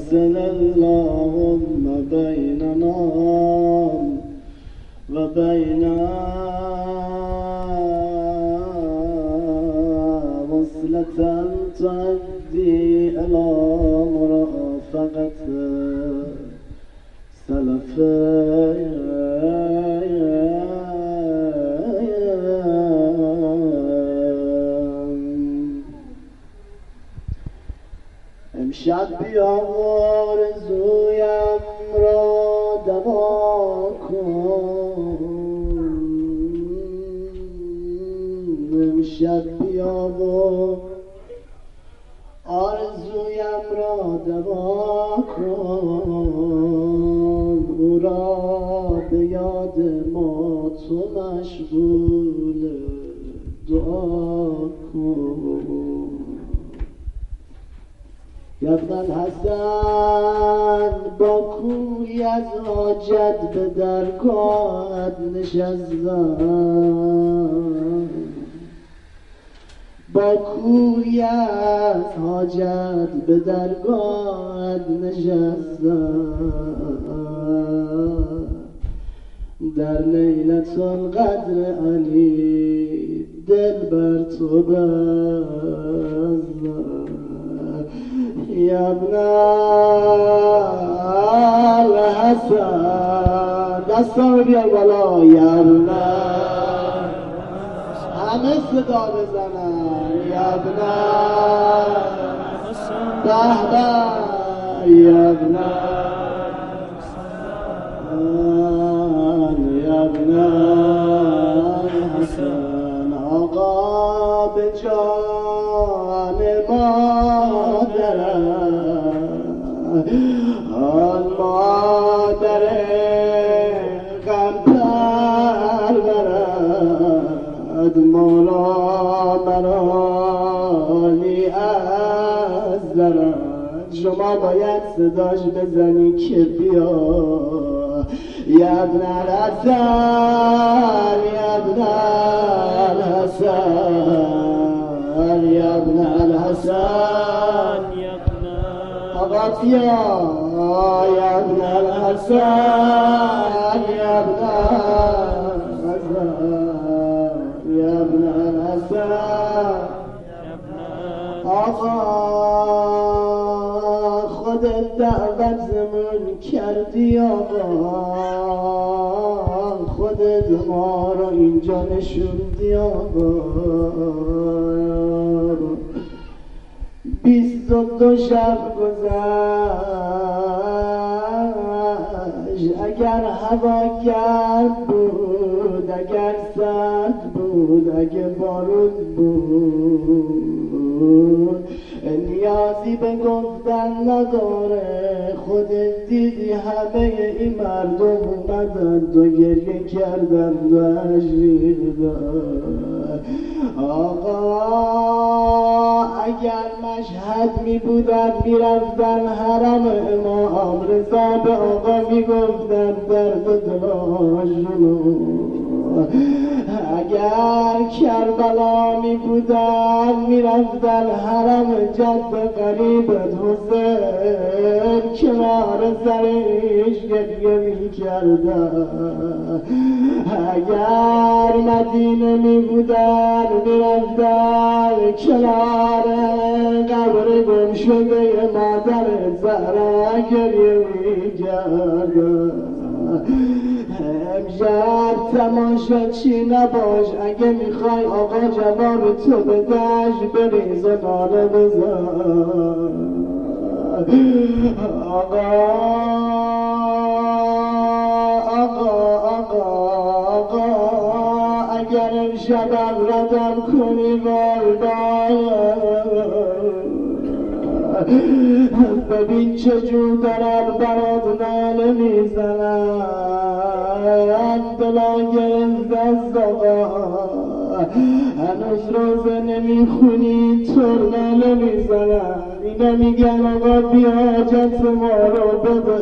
وصل اللهم بيننا وبين وصلة تؤدي إلى مرافقة سلف امشب بیا آرزویم را دوا کن، امشب بیا آرزویم را دوا کن، او را به یاد ما تو مشغول دعا کن. یا ابن الحسن با کوی از حاجت به درگاهت نشستم، با کوی از حاجت به درگاهت نشستم، در لیلة القدر علی دل بر تو بستم. یا ابن الحسن دستان بیار بالا، یا ابن همه صدا بزنن، یا ابن بهبه، یا ابن حسن آقا به جان مادرم، آن مادر غم پرورد مولا مرانی از درد. شما باید صداش بزنی که بیا یا ابن الحسن، یا ابن الحسن، یا ابن الحسن، آقا بیا یا ابن الحسن، یا ابن الحسن، یا ابن الحسن. آقا خودت دعوت زمون کردی، آقا خودت ما رو اینجا نشوندی، آقا 22 شب گذشت، اگر هوا گرم بود، اگر سرد بود، اگه بارون بود، نیازی به گفتن نداره. خودت دیدی همه این مردم اومدن و گریه کردن و ریختن. آقا اگر مشهد می بودن میرفتن حرم امام رضا، به آقا میگفتن درد دلاشونو. اگر کربلا می بودن میرفتن حرم جد قریبت حسین، کنار سرش گریه می کردن. اگر مدینه می بودن میرفتن کنار قبر گم شده مادر زهرا گریه می کردن. امشب تماشاچی نباش، اگه میخوای آقا جواب تو بدهش بریز و ناله بزن. آقا اگر امشب ردم کنی ببین چجور دارن برات ناله میزنن، دلا گرفت از آقا هنوز روزه نمیخونی طور ناله میزنن. اینا میگن آقا بیا حاجت ما رو بده.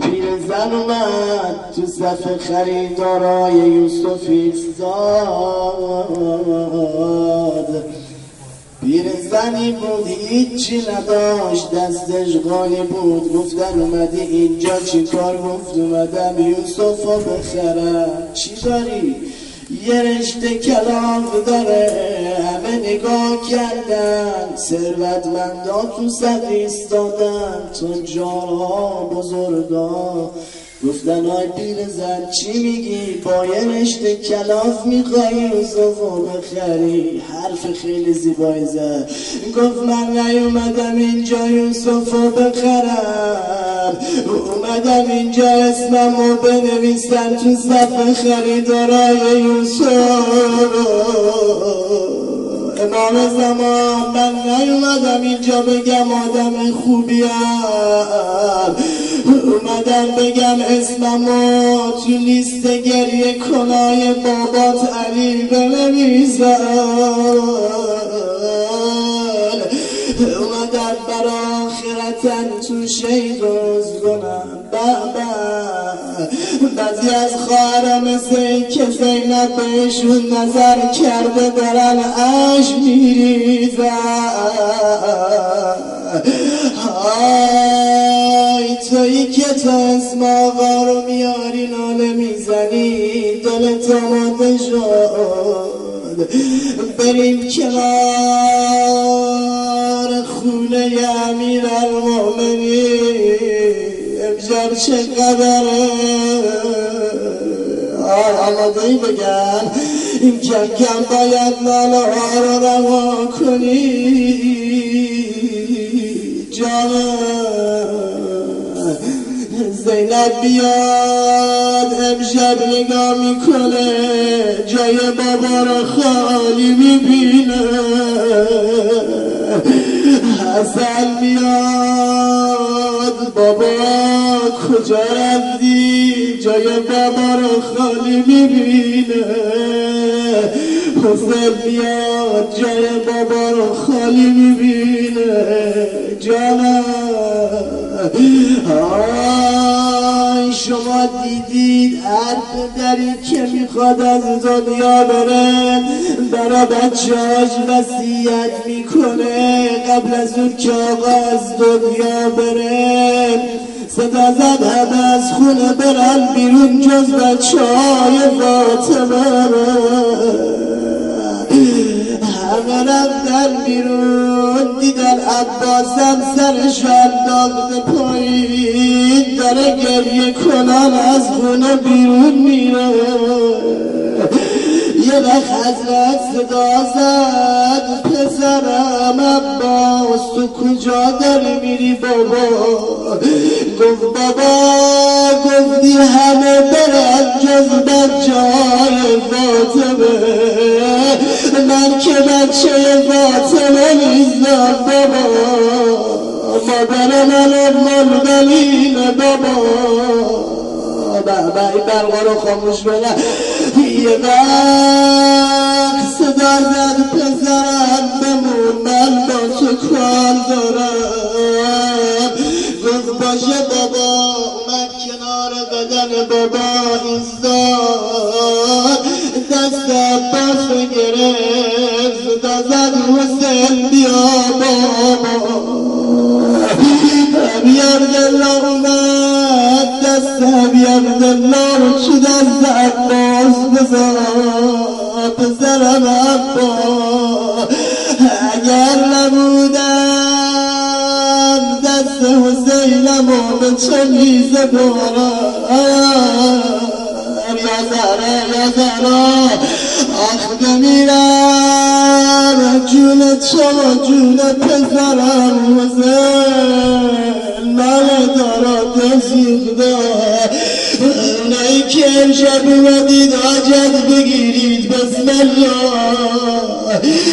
پیرزن اومد تو صف خریدارای یوسف ایستاد، پیرزنی بود هیچی نداشت، دستش غالی بود. گفتن اومدی اینجا چی کار؟ گفت اومدم یوسفو بخرم. چی داری؟ یه رشته کلاف داره. همه نگاه کردن، ثروتمندا تو صف ایستادن، تجارها، بزرگا. گفتن آی پیرزن چی میگی؟ با یه رشته کلاف میخوای یوسفو بخری؟ حرف خیلی زیبایی زد. گفت من نیومدم اینجا یوسفو بخرم، اومدم اینجا اسممو بنویسم تو صف خریدارای یوسف. امام زمان من نیومدم اینجا بگم آدم خوبیم، اومدم بگم اسممو تو لیست گریه کنای بابات علی بنویسن. اومدم برا آخرتن تو شهید روز کنم. بعضی از خواهرم مثل که زینب بهشون نظر کرده دارن اش میریزن. آی تویی که تا اسم آقا رو میاری ناله میزنی، دلت آماده شد بریم کنار خونه امیر المؤمنین. امشب چقدره؟ آمادهی بگم این کم کم باید ناله ها رو روا کنی. جانم زینب بیاد امشب نگاه میکنه، جای بابا رو خالی میبینه. حسن میاد بابا کجا رفتی؟ جای بابا رو خالی میبینه. حسین میاد جای بابا رو خالی میبینه. جانم آی شما دیدید هر پدری که میخواد از دنیا بره برای بچه‌هاش وصیت میکنه قبل از اون که آقا از دنیا بره صدا زد همه از خونه برن بیرون جز بچه‌های فاطمه. همه رفتن بیرون دیدن عباسم سرش انداخته پایین داره گریه کنن از خونه بیرون میره. یه وقت حضرت صدا زد پسرم عباس تو کجا داری میری بابا؟ گفت بابا گفتی همه برن جز بچه‌های فاطمه، من که بچه فاطمه نیستم بابا، مادرم المؤمنینه بابا. این برقا رو خاموش کنم. یه وقت صدا زد پسرم بمون من با تو کار دارم. گفت باشه بابا. اومد کنار بدن بابا ایستاد دست عباس گرفت صدا زد حسین بیا بابا. ابی عبدالله اومد دست ابی عبدالله رو تو دست عباس بذار پسرم عباس. اگر نبودم دست حسینم رو به چه میزه بارم. یا زهرا آخ بمیرم جون تو جون پسرم حسین من دارد سوخته. اونایی که امشب اومدید حاجت بگیرید بسم الله.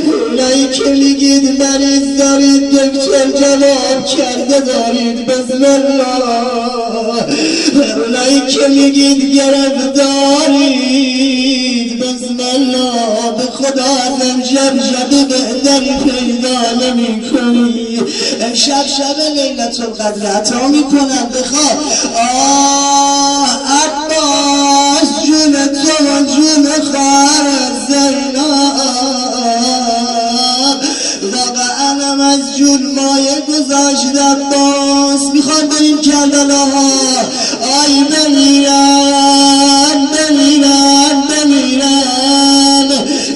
اونایی که میگید مریض دارید دکتر جواب کرده دارید بسم الله. اونایی که میگید گرفتارید بسم الله. به خدا از امشب شب بهتری پیدا نمی کنی. امشب شب لیلة القدر عطا میکنم بخواه. آه عباس جون تو و جون خواهر زینب و دلم از جون مایه گذاشت عباس میخواد بریم کربلا آی بمیرم بمیرم بمیرم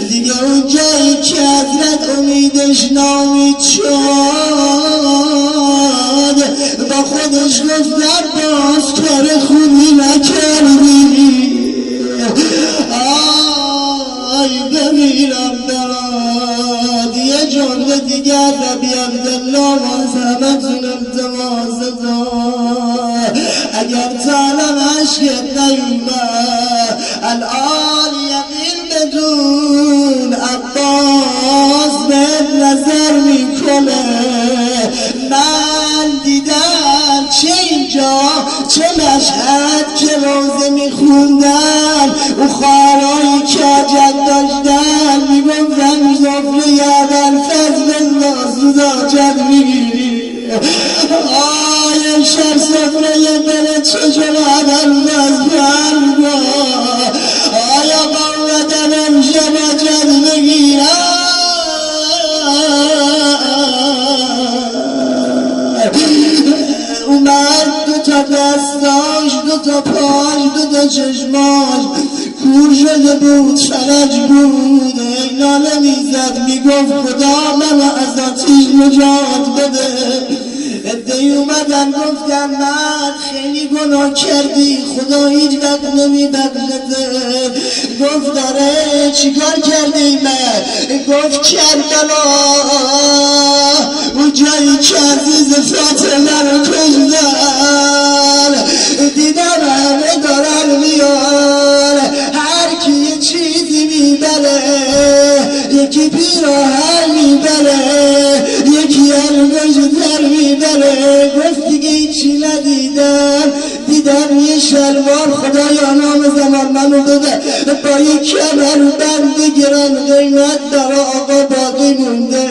دیگه اون جایی که حضرت امیدش نامید شد با خودش گفت عباس کار خوبی نکردی آی بمیرم براد یه جمله دیگه ربی عبدالله واز همتون التماس دار اگر تعلم عشقت نیومد الان یقین بدون عباس بهت نظر میکنه من دیدم چه اینجا چه مشهد که روزه میخوندن او خواهرایی که حاجت داشتن میگفتن زفره یادن فضل الله زود حاجت میگیری آی شب سفره بره چجا آدم بزبر آیا باودن امشب حاجت میگیرم اومد دوتا دستاش دوتا پاش دوتا چشماش کور شده بود فرج بود ناله میزد میگفت خدا منو از آتیش نجات بده ادهی اومدن گفتن من خیلی گناه کردی خدا هیچ وقت نمیبخشته گفت داره چیکار کردی من گفت کربلا اون جایی که عزیز فاطمه رو کشتن دیدم همه دارن میان هر کی یه چیزی میبره یکی پیراهن میبره یکی الگوشتر میبره گفت دیگه هیچی ندیدم دیدم یه شلوار خدایا نام زمان منو بده با یه کمر بند گران قیمت در آقا باقی مونده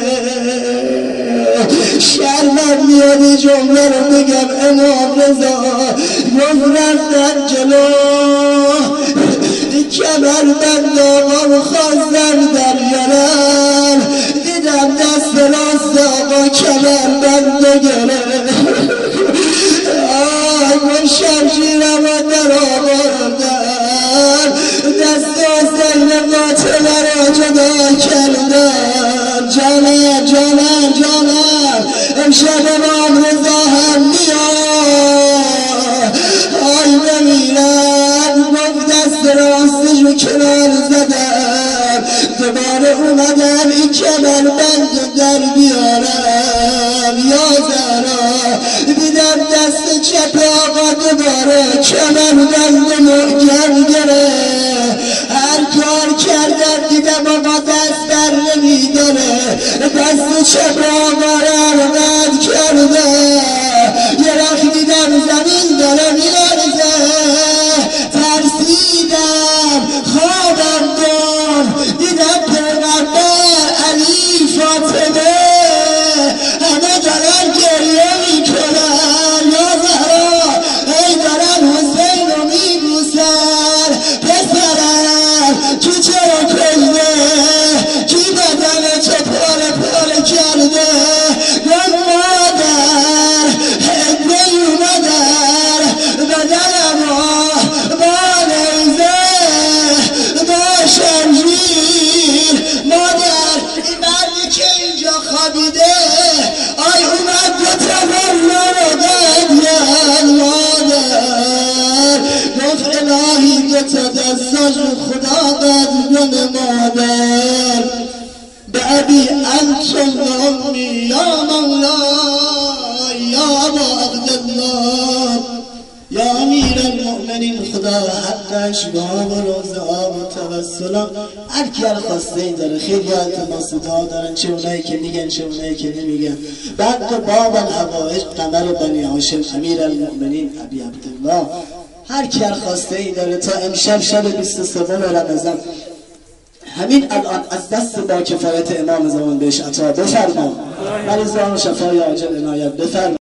شرمم میاد جمله رو بگم امام رضا گفت رفتن جلو کمر بند آقا رو خواستن در یارن دیدم دست راست آقا کمر بند گره آی شمشیرم در آوردن دست حسین قاتل را جدا کردن جانم جانم جانم امشب امام رضا هم میاد آی بمیرم گفت دست راستشو کنار زدم دوباره اومدم این کمر بند در بیارم یا زهرا دیدم دست چپ آقا دوباره کمر بند محکم گره هر کار کردم دیدم آقا دست در نمیداره دست چپ آقا رو رد کرده یه رخ دیدم زمین داره میلرزه ترسیدم خوابم برد دیدم پیغمبر علی فاطمه همه دارن گریه میکنن یا زهرا ای دارن حسین رو میبوسن پسرم کی چرا کشته کی بدن چه پاره پاره کرده گفت مادر هدنه اومدن بدنم با نیزه با شمشیر مادر این مردی که اینجا خوابیده آی اومد دو تفرنا رو بدن مادر گفت الهی دو تا دستاش رو خدا بدن مادر به ابی انت و امی یا مولا یا ابا عبدالله یا امیر المؤمنین خدا حقش با آب و روزه آب و توسلا هر کی هر خواسته ای داره خیلی التماس دعا دارن چه اونایی که میگن چه اونایی که نمیگن بعد تو باب الحوائج قمر بنی هاشم امیر المؤمنین ابی عبدالله هر کی هر خواسته ای داره تا امشب شب 23 رمضان همین الان از دست با کفایت امام زمان بهش عطا بفرما مریضان و شفای عاجل عنایت بفرما